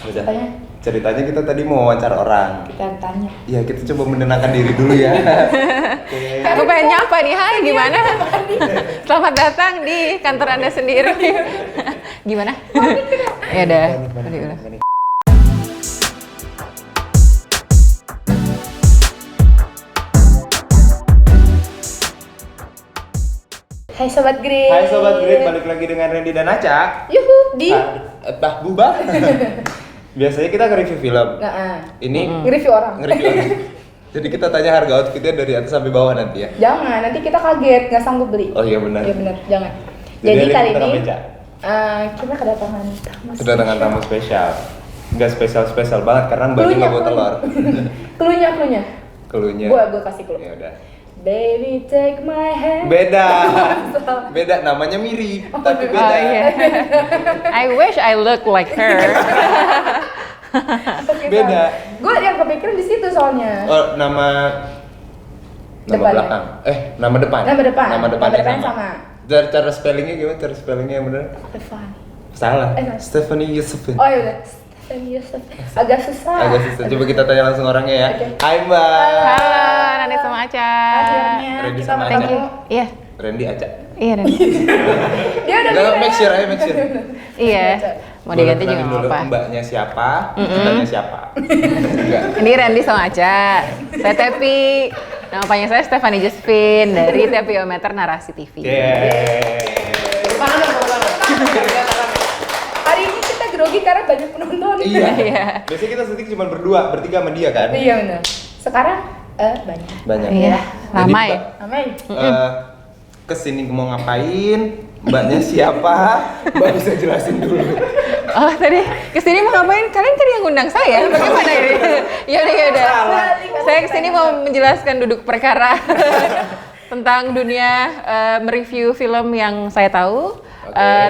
Udah. Ceritanya? Ceritanya kita tadi mau wawancara orang. Kita tanya. Ya kita coba menenangkan diri dulu ya. Oke. Aku pengen nyapa nih, hai gimana? Selamat datang di kantor Anda sendiri. Gimana? Ya udah. Hai Sobat Grid. Hai Sobat Grid, balik lagi dengan Randy dan Aca. Yuhu, di Bubah. Biasanya kita nge-review film. Ini nge-review orang. nge-review orang. Jadi kita tanya harga outfitnya dari atas sampai bawah nanti ya. Jangan, nanti kita kaget, nggak sanggup beli. Oh iya benar. Iya benar, jangan. Jadi Jadi kali kita ini beca. kita kedatangan tamu. Kedatangan tamu spesial. Nggak spesial banget karena mbaknya nggak bawa telur. Klunya. Keluarnya. Gua kasih clue. Ya udah. Baby take my hand. Beda namanya Miri, tapi beda. Oh iya. I wish I look like her. Beda. Gue yang kepikiran di situ soalnya. Oh, nama Depannya. belakang. Nama depan. Nama depan. Nama depannya Nama depannya sama. sama. Cara spellingnya gimana? Cara spellingnya yang benar? Stefan. Salah. Salah. Stephanie Yusufin. Oh iya udah. Stefan Yusuf. Agak susah. Agak susah. Coba kita tanya langsung orangnya ya. Oke. Hai Mbak. Halo, Nani sama Aca. Akhirnya Randy kita sama Thank bertemu. you. Iya, Randy Aca. iya Nani. Dia udah Enggak, bilang. make sure aja, make sure. Iya. Mau Boleh diganti juga kenalin nggak dulu apa-apa. Mbaknya siapa? Kitanya siapa? Enggak. Ini Randy sama Aca. Saya Tepi. Nama panjang saya Stephanie Josephine dari Tepiometer Narasi TV. Hari ini kita grogi karena banyak penonton. Iya. Iya. Biasanya kita syuting cuma berdua, bertiga sama dia kan? Iya benar. Sekarang banyak. Banyak. Iya. Jadi, Ramai. Mbak, Amai. kesini mau ngapain? Mbaknya siapa? Mbak bisa jelasin dulu. Oh tadi kesini mau ngapain? Kalian tadi yang ngundang saya? Bagaimana ini? Yaudah. Saya kesini mau menjelaskan duduk perkara tentang dunia mereview film yang saya tahu.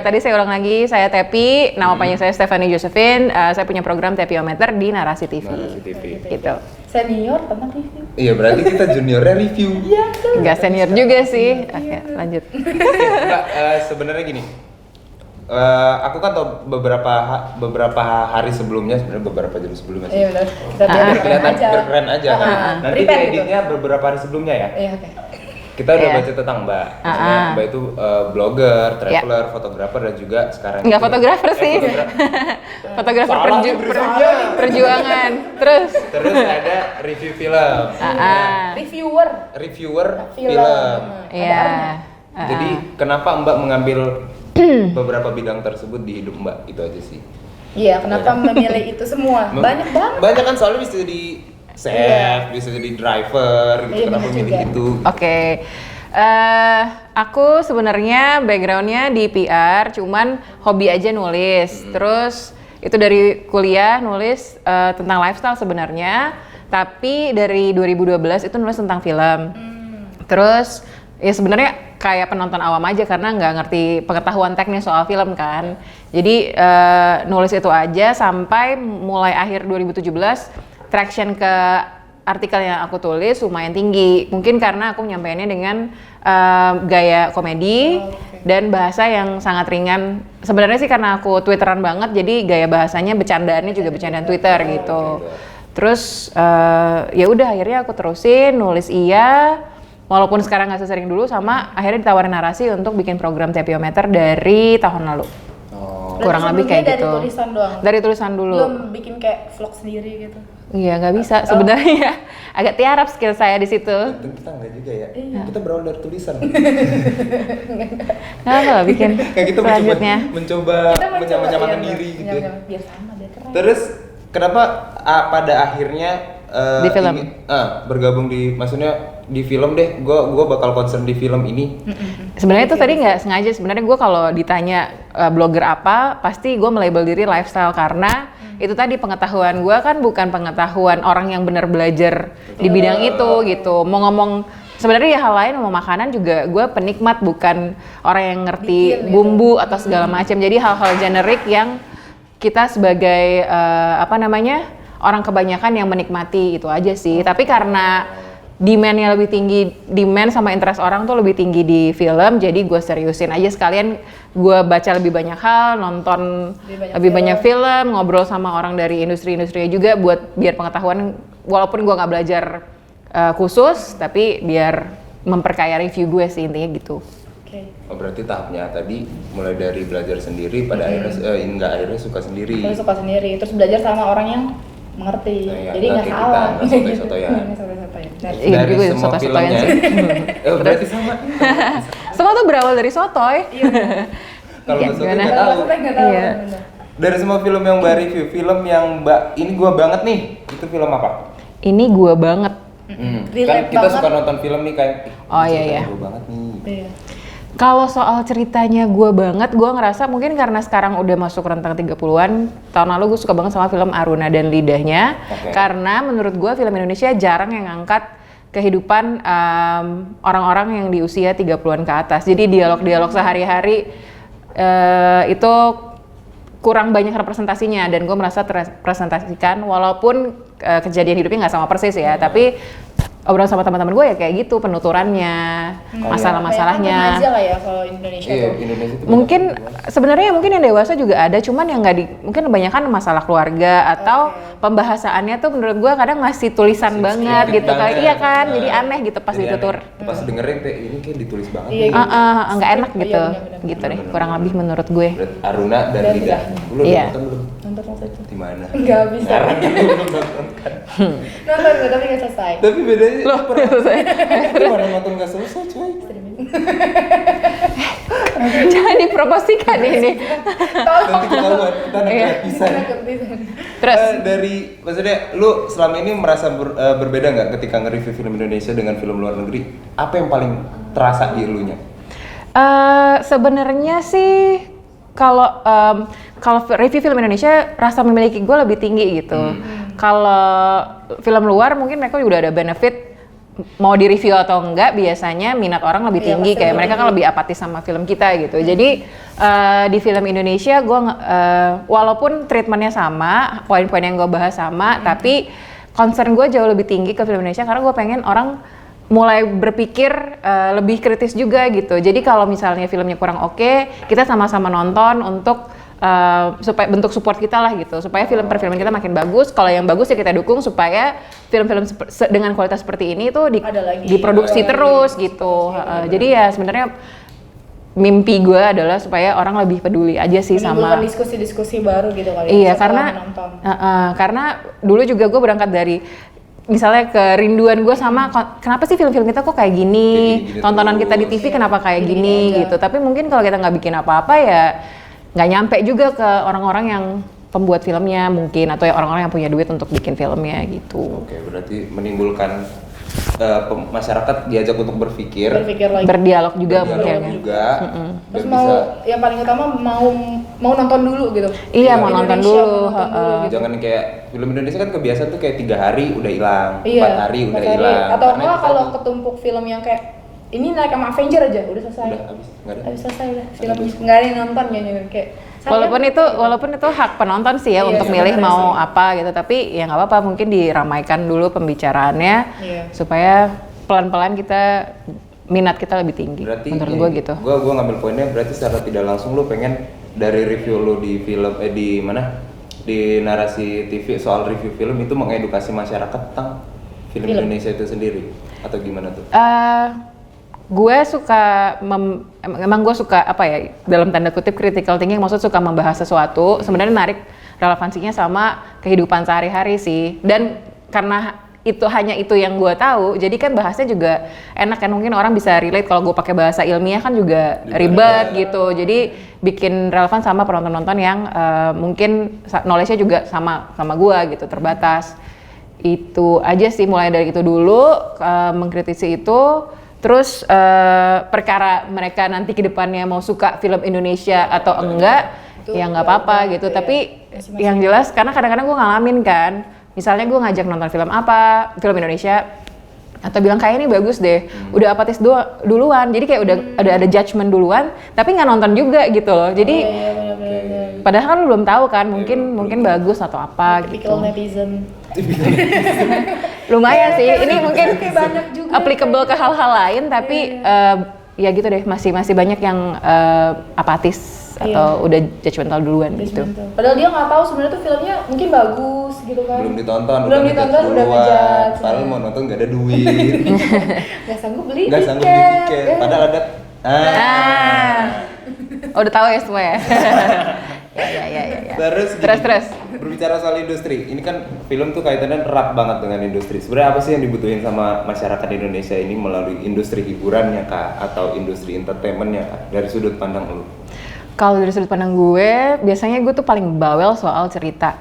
Tadi saya ulang lagi, saya Tepi, nama panjang saya Stephanie Josephine. Saya punya program Tepiometer di Narasi TV. Narasi TV. Gitu. Senior tentang review. Iya, berarti kita juniornya review. Iya tuh. Nggak senior juga sih. Oke, lanjut. Mbak, sebenarnya gini. Aku kan tau beberapa hari sebelumnya, sebenarnya beberapa jam sebelumnya sih. Iya benar. Kita Biar biar kelihatan aja. berkeren aja kan. Nanti Prepare gitu. editnya beberapa hari sebelumnya ya. Iya oke. Kita udah Iya. baca tentang Mbak. Maksudnya Mbak itu blogger, traveler, fotografer dan juga sekarang Nggak itu- fotografer sih. Fotografer Salah nih, berarti. perjuangan. Terus. Terus ada review film. Reviewer. Reviewer Film. film. Iya. Jadi kenapa Mbak mengambil beberapa bidang tersebut di hidup Mbak? Itu aja sih. Iya, kenapa memilih itu semua? Banyak banget. Banyak kan soalnya bisa jadi chef, Iya. bisa jadi driver gitu. Iya, Kenapa bener milih juga. itu? Oke, aku sebenarnya backgroundnya di PR, cuman hobi aja nulis. Terus itu dari kuliah nulis tentang lifestyle sebenarnya, tapi dari 2012 itu nulis tentang film. Terus ya sebenarnya kayak penonton awam aja karena nggak ngerti pengetahuan teknis soal film kan. Jadi nulis itu aja sampai mulai akhir 2017 traction ke artikel yang aku tulis lumayan tinggi. Mungkin karena aku nyampeinnya dengan gaya komedi dan bahasa yang sangat ringan. Sebenarnya sih karena aku Twitteran banget, jadi gaya bahasanya bercandaannya juga bercandaan Twitter gitu. Terus ya udah akhirnya aku terusin nulis walaupun sekarang nggak sesering dulu, sama akhirnya ditawarin Narasi untuk bikin program Tepiometer dari tahun lalu. Kurang lebih kayak Dari gitu. tulisan doang. Dari tulisan dulu. Belum bikin kayak vlog sendiri gitu. Iya nggak bisa sebenarnya. Agak tiarap skill saya di situ. Untung kita enggak juga ya. Kita berawal dari tulisan. Nggak apa lah bikin Kayak kita selanjutnya. mencoba menyamakan diri gitu. Biar sama, biar keren. Terus kenapa pada akhirnya Di film? bergabung maksudnya di film deh, gue bakal concern di film ini. Sebenarnya itu tadi nggak sengaja. Sebenarnya gue kalau ditanya blogger apa, pasti gue melabel diri lifestyle karena itu tadi pengetahuan gue kan bukan pengetahuan orang yang benar belajar di bidang itu gitu. Mau ngomong sebenarnya ya hal lain, mau makanan juga gue penikmat, bukan orang yang ngerti Bikin gitu. bumbu atau segala macam. Jadi hal-hal generik yang kita sebagai orang kebanyakan yang menikmati itu aja sih. Tapi karena demand-nya lebih tinggi, demand sama interest orang tuh lebih tinggi di film, jadi gue seriusin aja sekalian gue baca lebih banyak hal, nonton lebih banyak film, ngobrol sama orang dari industri-industrinya juga buat biar pengetahuan, walaupun gue nggak belajar khusus, tapi biar memperkaya review gue sih intinya gitu. Oh, berarti tahapnya tadi mulai dari belajar sendiri pada akhirnya suka sendiri. Terus suka sendiri, terus belajar sama orang yang mengerti, Nah, jadi nggak salah. Sotoy-sotoyan. Iya, Dari juga semua sotoy-sotoyan filmnya. sih. Berarti sama. Semua tuh berawal dari sotoy. Kalau Iya, Mbak Sotoy gimana? nggak tahu. Nggak tahu. Iya. bener. Dari semua film yang Mbak review, film yang Mbak ini gua banget nih, itu film apa? Ini gue banget. Kan Relate kita banget. suka nonton film nih kayak Oh, iya, cerita iya. gua banget nih. Iya. Kalau soal ceritanya gue banget, gue ngerasa mungkin karena sekarang udah masuk rentang 30-an, tahun lalu gue suka banget sama film Aruna dan Lidahnya. Oke. Karena menurut gue film Indonesia jarang yang ngangkat kehidupan orang-orang yang di usia 30-an ke atas. Jadi dialog-dialog sehari-hari itu kurang banyak representasinya, dan gue merasa terrepresentasikan walaupun kejadian hidupnya nggak sama persis ya, tapi obrolan sama teman-teman gue ya kayak gitu, penuturannya, masalah-masalahnya. Kayak aja lah ya kalau Indonesia Iya, tuh. Indonesia itu Mungkin sebenarnya mungkin yang dewasa juga ada, cuman yang nggak mungkin kebanyakan masalah keluarga atau pembahasaannya tuh menurut gue kadang masih tulisan Masih banget skriptif gitu kan. banget. Iya kan, Nah, jadi aneh gitu pas jadi ditutur. aneh. Pas dengerin teh ini kayak ditulis banget. Iya, nih. gitu. Nggak enak Iya, gitu, benar-benar. gitu deh, kurang lebih menurut gue. Berarti Aruna dan Dan Lidah. Lidah. Lu Iya. nonton belum? Nonton waktu itu. Di mana? Nggak bisa. Sekarang dulu belum nonton kan. Nonton gue tapi nggak selesai. Tapi bedanya Loh, selesai. gimana nonton gak selesai coy? Jangan dipromosikan ini. Nanti ketahuan kita anak Iya. gratisan. Terus Dari maksudnya lu selama ini merasa berbeda nggak ketika nge-review film Indonesia dengan film luar negeri? Apa yang paling terasa di elunya? sebenarnya sih kalau review film Indonesia rasa memiliki gue lebih tinggi gitu. Kalau film luar mungkin mereka juga udah ada benefit mau di review atau enggak, biasanya minat orang lebih Iya, tinggi, pasti kayak lebih mereka kan lebih apatis sama film kita gitu. Jadi di film Indonesia gue walaupun treatmentnya sama, poin-poin yang gue bahas sama, tapi concern gue jauh lebih tinggi ke film Indonesia karena gue pengen orang mulai berpikir lebih kritis juga gitu. Jadi kalau misalnya filmnya kurang oke, kita sama-sama nonton untuk supaya bentuk support kita lah gitu, supaya film perfilman kita makin bagus. Kalau yang bagus ya kita dukung supaya film-film dengan kualitas seperti ini tuh Ada lagi. diproduksi Ada terus lagi. gitu. Jadi ya sebenarnya mimpi gue adalah supaya orang lebih peduli aja sih sama. Menimbulkan diskusi-diskusi baru gitu kali. Iya, setelah karena menonton. karena dulu juga gue berangkat dari misalnya kerinduan gue sama kenapa sih film-film kita kok kayak gini, Kayak gini tontonan kita di terus. TV kenapa kayak Gini gini aja. gitu. Tapi mungkin kalau kita nggak bikin apa-apa ya nggak nyampe juga ke orang-orang yang pembuat filmnya mungkin, atau ya orang-orang yang punya duit untuk bikin filmnya gitu. Oke, berarti menimbulkan masyarakat diajak untuk berpikir Berpikir lagi. Berdialog juga berdialog mungkin. juga, Terus dan mau bisa yang paling utama mau nonton dulu gitu. Iya, Iya, mau nonton Indonesia, dulu. mau nonton dulu gitu. jangan kayak film Indonesia kan kebiasaan tuh kayak 3 hari udah hilang, 4 Iya, hari udah 4 hari. hilang. Atau Karena enggak itu kalau tadi, ketumpuk film yang kayak ini naik sama Avenger aja udah selesai. udah habis, nggak ada. Habis selesai udah filmnya. Nggak ada yang nonton ya kayak sayang. Walaupun itu hak penonton sih ya Iya, untuk milih sebenarnya mau sih. apa gitu, tapi ya nggak apa-apa, mungkin diramaikan dulu pembicaraannya Iya. supaya pelan-pelan kita minat kita lebih tinggi. Berarti menurut ini, gue gitu. Gua ngambil poinnya berarti secara tidak langsung lu pengen dari review lu di film di mana? Di narasi TV soal review film itu mengedukasi masyarakat tentang film Indonesia itu sendiri atau gimana tuh? Gue suka emang gue suka apa ya, dalam tanda kutip critical thinking, maksud suka membahas sesuatu sebenarnya narik relevansinya sama kehidupan sehari-hari sih, dan karena hanya itu yang gue tahu, jadi kan bahasnya juga enak kan, mungkin orang bisa relate. Kalau gue pakai bahasa ilmiah kan juga ribet gitu, jadi bikin relevan sama penonton-nonton yang mungkin knowledge-nya juga sama gue gitu, terbatas. Itu aja sih, mulai dari itu dulu, mengkritisi itu. Terus perkara mereka nanti ke depannya mau suka film Indonesia atau enggak, Itu ya nggak apa-apa gitu. ya. Tapi Masing-masing. yang jelas, karena kadang-kadang gue ngalamin kan, misalnya gue ngajak nonton film apa, film Indonesia, atau bilang kayak ini bagus deh, udah apatis duluan, jadi kayak udah ada judgement duluan, tapi nggak nonton juga gitu loh. Jadi Iya, benar-benar. padahal kan lu belum tahu kan, mungkin bagus atau apa gitu. Typical netizen. lumayan sih. Ini mungkin Kayak banyak juga. applicable ke hal-hal lain, tapi ya gitu deh, masih banyak yang apatis atau udah judgmental duluan gitu. Padahal dia nggak tahu sebenarnya tuh filmnya mungkin bagus gitu kan. Belum ditonton, Belum ditonton udah ngejudge. Padahal mau nonton gak ada duit. Nggak sanggup beli Gak sanggup beli tiket. Padahal ada Oh, udah tahu ya semua ya. ya. Terus. Berbicara soal industri, ini kan film tuh kaitannya erat banget dengan industri. Sebenarnya apa sih yang dibutuhin sama masyarakat Indonesia ini melalui industri hiburannya kah atau industri entertainmentnya kah? Dari sudut pandang lu? Kalau dari sudut pandang gue, biasanya gue tuh paling bawel soal cerita.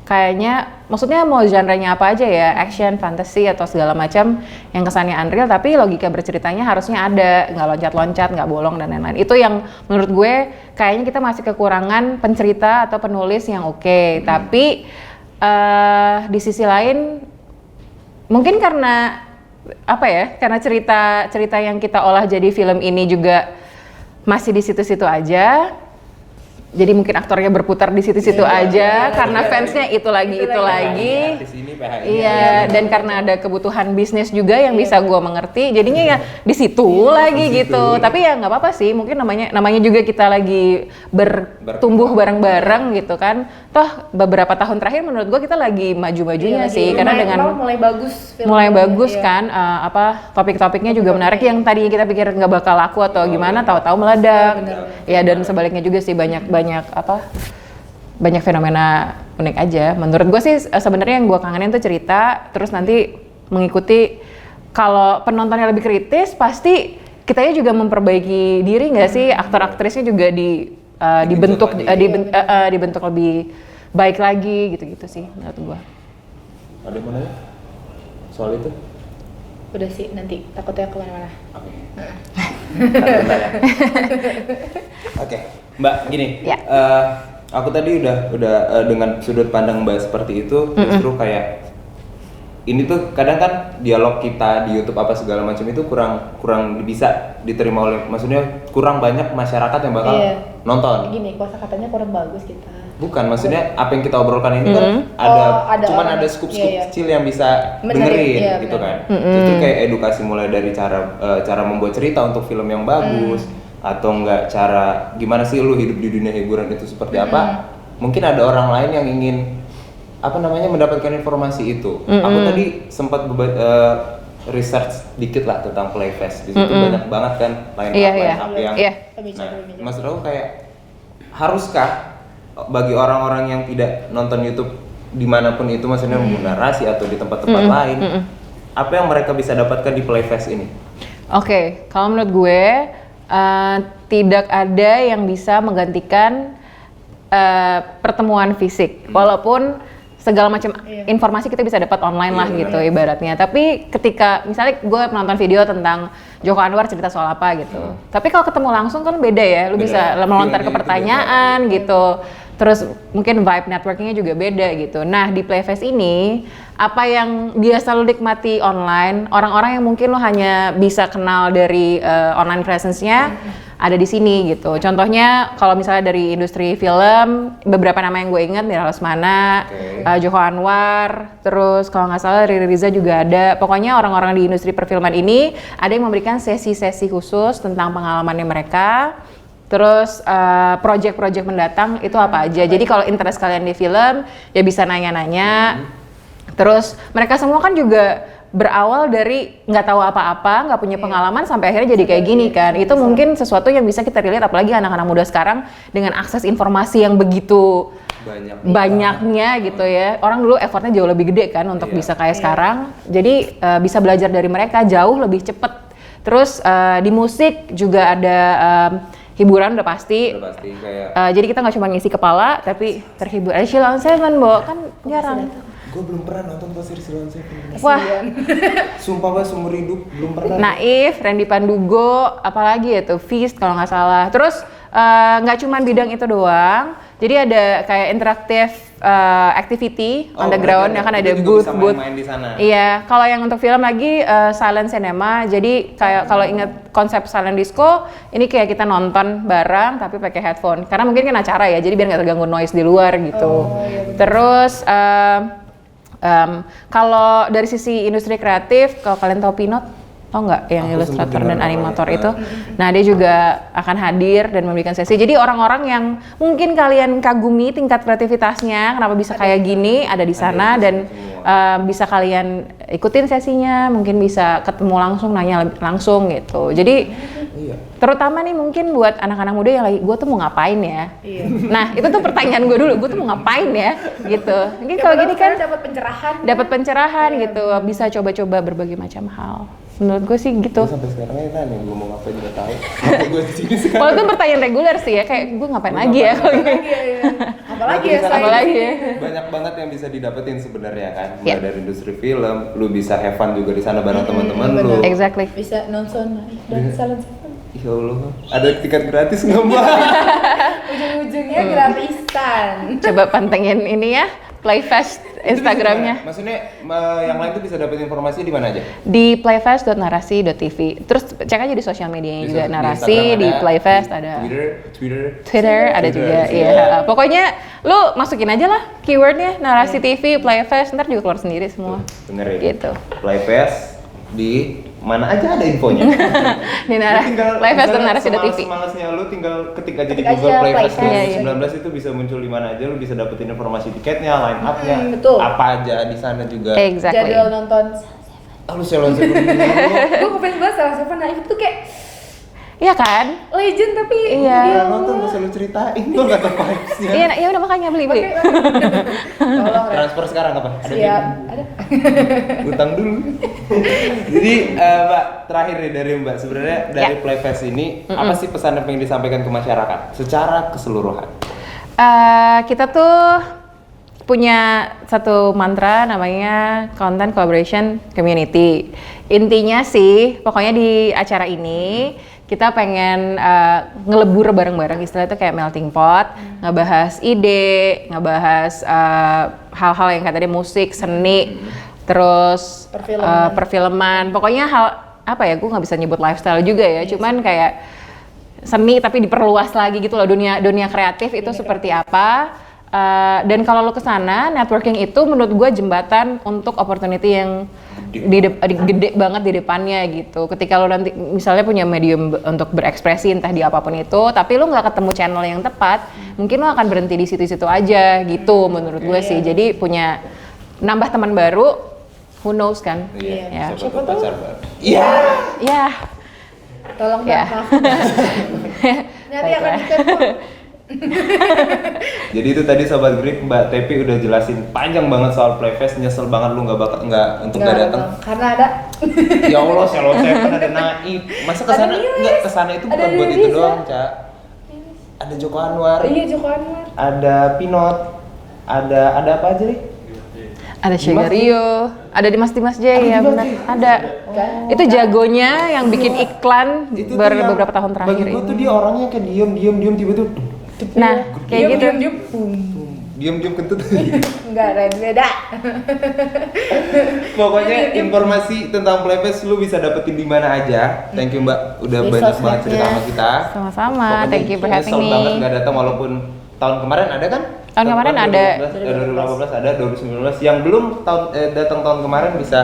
Kayaknya, maksudnya mau genre-nya apa aja ya, action, fantasy, atau segala macam yang kesannya unreal, tapi logika berceritanya harusnya ada, nggak loncat-loncat, nggak bolong, dan lain-lain. Itu yang menurut gue, kayaknya kita masih kekurangan pencerita atau penulis yang oke. Tapi, di sisi lain, mungkin karena, karena cerita yang kita olah jadi film ini juga masih di situ-situ aja. Jadi mungkin aktornya berputar di situ-situ aja karena fansnya itu lagi. Iya, dan karena ada kebutuhan bisnis juga yang bisa gue mengerti. Jadinya ya di situ lagi gitu. Tapi ya nggak apa-apa sih. Mungkin namanya juga kita lagi bertumbuh bareng-bareng gitu kan. Toh beberapa tahun terakhir menurut gue kita lagi maju-majunya sih. Karena dengan mulai bagus kan topik-topiknya juga menarik yang tadinya kita pikir nggak bakal laku atau gimana, tahu-tahu meledak. Ya dan sebaliknya juga sih banyak fenomena unik aja. Menurut gue sih sebenarnya yang gue kangenin tuh cerita, terus nanti mengikuti kalau penontonnya lebih kritis pasti kitanya juga memperbaiki diri nggak sih, aktor-aktrisnya juga dibentuk lebih baik lagi gitu-gitu sih menurut gue. Ada mau nanya soal itu? Udah sih, nanti takutnya kemana-mana. Oke, Mbak, gini. Ya. Aku tadi udah dengan sudut pandang Mbak seperti itu, justru kayak ini tuh kadang kan dialog kita di YouTube apa segala macam itu kurang bisa diterima oleh, maksudnya kurang banyak masyarakat yang bakal nonton. Gini, kosa katanya kurang bagus kita. Bukan, maksudnya apa yang kita obrolkan ini kan ada scoop-scoop kecil yang bisa dengerin gitu kan. Justru kayak edukasi mulai dari cara membuat cerita untuk film yang bagus, atau enggak cara gimana sih lu hidup di dunia hiburan itu seperti apa. Mungkin ada orang lain yang ingin mendapatkan informasi itu. Aku tadi sempat research dikit lah tentang Playfest. Di situ banyak banget kan line up yang maksud aku kayak haruskah bagi orang-orang yang tidak nonton YouTube dimanapun itu, maksudnya narasi atau di tempat-tempat lain, apa yang mereka bisa dapatkan di Playfest ini? Oke, kalau menurut gue tidak ada yang bisa menggantikan pertemuan fisik, walaupun segala macam informasi kita bisa dapat online lah gitu ibaratnya. Tapi ketika misalnya gue menonton video tentang Joko Anwar cerita soal apa gitu, tapi kalau ketemu langsung kan beda ya, lu bisa melontar ke pertanyaan gitu. Terus mungkin vibe networkingnya juga beda gitu. Nah di Playfest ini, apa yang biasa lu nikmati online, orang-orang yang mungkin lu hanya bisa kenal dari online presence-nya, ada di sini gitu. Contohnya kalau misalnya dari industri film, beberapa nama yang gue ingat, Mira Lesmana, Joko Anwar, terus kalau nggak salah Riri Riza juga ada. Pokoknya orang-orang di industri perfilman ini ada yang memberikan sesi-sesi khusus tentang pengalamannya mereka. Terus project-project mendatang itu apa aja. Jadi kalau interest kalian di film ya bisa nanya-nanya. Terus mereka semua kan juga berawal dari nggak tahu apa-apa, nggak punya pengalaman sampai akhirnya jadi kayak gini kan. Itu mungkin sesuatu yang bisa kita relate, apalagi anak-anak muda sekarang dengan akses informasi yang begitu banyaknya gitu ya. Orang dulu effortnya jauh lebih gede kan untuk bisa kayak sekarang. Jadi bisa belajar dari mereka jauh lebih cepet. Terus di musik juga ada hiburan udah pasti kayak jadi kita nggak cuma ngisi kepala tapi terhibur. Ada Sheila on Seven, Bo, kan jarang. Gue belum pernah nonton konser Sheila on Seven. Wah, sumpah gue seumur hidup belum pernah. Naif, Randy Pandugo, apalagi ya tuh Feast kalau nggak salah. Terus nggak cuma bidang itu doang. Jadi ada kayak interaktif activity on the ground, ya kan ada booth. Main di sana. Iya, kalau yang untuk film lagi silent cinema. Jadi kayak kalau inget konsep silent disco, ini kayak kita nonton bareng tapi pakai headphone. Karena mungkin kan acara ya, jadi biar nggak terganggu noise di luar gitu. Terus Kalau dari sisi industri kreatif, kalau kalian tahu Pinot, tau nggak yang Aku ilustrator sempet dan dengar animator namanya. itu? Nah dia juga akan hadir dan memberikan sesi. Jadi orang-orang yang mungkin kalian kagumi tingkat kreativitasnya, kenapa bisa kayak gini, ada di sana di dan sana bisa kalian ikutin sesinya, mungkin bisa ketemu langsung, nanya langsung gitu. Jadi Iya. terutama nih mungkin buat anak-anak muda yang lagi, gue tuh mau ngapain ya? Iya. Nah itu tuh pertanyaan gue dulu, gue tuh mau ngapain ya? Gitu. Mungkin kalau gini kan dapat pencerahan. dapat pencerahan gitu, bisa coba-coba berbagai macam hal. Menurut gue sih gitu. Gue sampai sekarang aja nanya gue mau ngapain juga tahu. Apa gue di sini sekarang? Kalau itu pertanyaan reguler sih ya, kayak gue ngapain Gua lagi ya? ngapain kalau gitu. Apalagi Berarti ya bisa saya. Apalagi ya? Banyak banget yang bisa didapetin sebenarnya kan. Mulai Iya. dari industri film, lu bisa have fun juga di sana bareng teman-teman lu. benar. Exactly. Bisa nonton dan salon Ya Allah, ada tiket gratis nggak mbak? ujung-ujungnya gratisan. Coba pantengin ini ya, Playfest Instagramnya. Maksudnya yang lain tuh bisa dapet informasi di mana aja? Di playfest.narasi.tv. Terus cek aja di sosial medianya juga Di narasi, Instagram di ada, Playfest di ada. Twitter. Ada juga, iya. Pokoknya lu masukin aja lah keywordnya narasi TV, Playfest, ntar juga keluar sendiri semua. Bener ya? Gitu. Playfest di mana aja ada infonya. Di Playfest dan narasi.tv. Semangatnya lu tinggal ketik aja di Ketik Google aja Playfest Playfest. 2019 itu bisa muncul di mana aja, lu bisa dapetin informasi tiketnya, line up-nya, betul. apa aja di sana juga. Exactly. Jadwal nonton. Lu selon-selon dulu. Gue ngefans banget sama Seven. Nah itu tuh kayak Iya kan? legend tapi Iya. dia Nonton gak selalu ceritain, lu gak tau vibes-nya. Iya, ya udah makanya beli. tolong Ren. Transfer sekarang apa? Ada Siap. duit? Ada. Utang dulu. Jadi Mbak, terakhir nih dari Mbak, sebenarnya dari Ya. Playfest ini apa sih pesan yang pengen disampaikan ke masyarakat secara keseluruhan? Kita tuh punya satu mantra namanya Content Collaboration Community. Intinya sih, pokoknya di acara ini kita pengen ngelebur bareng-bareng, istilahnya itu kayak melting pot, ngebahas ide, ngebahas hal-hal yang kayak tadi musik, seni, terus Perfilman. perfilman. Pokoknya hal apa ya? Gue nggak bisa nyebut lifestyle juga ya, cuman kayak seni tapi diperluas lagi gitu loh, dunia kreatif itu seperti apa. Dan kalau lo kesana, networking itu menurut gue jembatan untuk opportunity yang gede banget di depannya gitu. Ketika lo nanti misalnya punya medium untuk berekspresi entah di apapun itu, tapi lo nggak ketemu channel yang tepat, mungkin lo akan berhenti di situ-situ aja gitu menurut gue sih. Jadi punya nambah teman baru, who knows kan? Iya. Ya. Siapa tuh pacar baru? Iya. Ya. Tolong Ya. maaf. Nanti akan Baiklah. ditelepon. Jadi itu tadi Sobat Grip, Mbak Tepi udah jelasin panjang banget soal Playfest. Nyesel banget lu nggak untuk nggak datang. Karena ada Ya Allah, Shallow Seven ada Naif. Masa kesana Ada Nilis. nggak kesana itu bukan Ada buat itu Nilis, doang, ya. Cak. Ada Joko Anwar, iya Joko Anwar. ada Pinot, ada apa aja nih? Ada Dimas Syagario, ada Dimas J ya Dimas benar. J. Ada. Kan? Itu jagonya yang bikin iklan Itu tuh yang beberapa tahun terakhir bagi gua ini. tuh dia orangnya kayak diem tiba-tiba Nah, kayak gitu. Diam. diem kentut. Enggak, Ren, beda. Pokoknya informasi tentang Playfest lu bisa dapetin di mana aja. Thank you Mbak, udah Di banyak banget sosmednya. cerita sama kita. Sama-sama, Pokoknya thank you for having nyesel me. banget nggak datang walaupun tahun kemarin ada kan? Tahun kemarin ada. 2018 ada, 2019 yang belum datang tahun kemarin bisa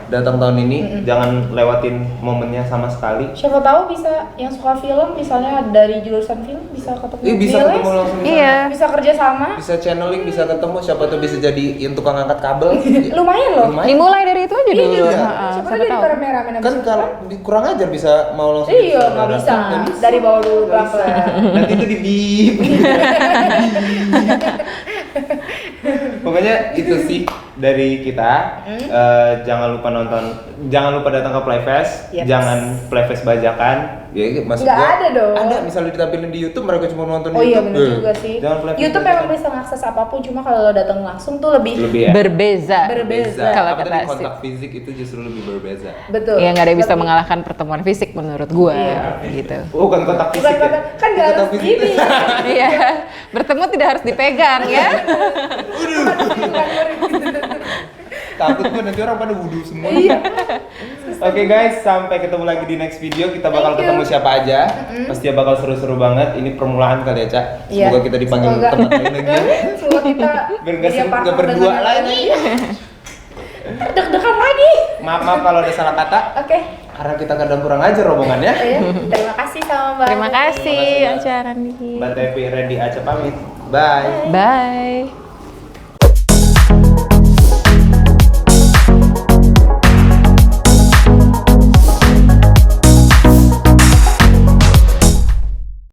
datang tahun ini. Jangan lewatin momennya sama sekali. Siapa tahu bisa yang suka film, misalnya dari jurusan film bisa ketemu. Bisa Nilis. ketemu langsung di sana. Iya. Bisa kerja sama. Bisa channeling, bisa ketemu, siapa tuh bisa jadi yang tukang angkat kabel. Lumayan loh. Lumayan. Dimulai dari itu aja dulu. Iya. Ha-ha, Siapa siapa tahu jadi tahu. rame-rame habis Kan itu. kalau kurang ajar bisa mau langsung Iya, jadi nggak bisa. Nggak bisa. Dari bawah dulu Nggak bisa. pelan-pelan. Nanti itu di beep. Pokoknya itu sih dari kita. Jangan lupa datang ke Playfest. Yes. Jangan Playfest bajakan. Ya, maksud Nggak gua, ada dong. Ada misalnya ditampilin di YouTube, mereka cuma nonton Oh iya YouTube. benar juga sih. Jangan Playfest YouTube bajakan. memang bisa mengakses apapun, cuma kalau lo datang langsung tuh lebih lebih ya. Berbeza. Berbeza. Kalau Apa kata tadi Asif. kontak fisik itu justru lebih berbeza. betul. Ya nggak ada yang bisa Lebih- mengalahkan pertemuan fisik menurut gua gitu. Oh, bukan kontak fisik. Bukan kontak, kan nggak Kontak harus fisik. gini. Iya, bertemu tidak harus dipegang ya. Takut gue nanti orang pada wudhu semua. Iya. Oke guys, sampai ketemu lagi di next video. Kita bakal Thank you. ketemu siapa aja. Pastinya bakal seru-seru banget. Ini permulaan kali ya, Cak. Iya. Semoga kita dipanggil Semoga. tempat lain lagi. Semoga kita Biar nggak jadi seru, partner nggak berdua dengan yang lagi. lain. Deg-degan lagi. Maaf kalau ada salah kata. Oke. Karena kita kadang kurang ajar rombongannya. Ya, terima kasih sama Mbak. Terima kasih Mbak. acara nih. Mbak Tevi, Randy Aca pamit. Bye. Bye.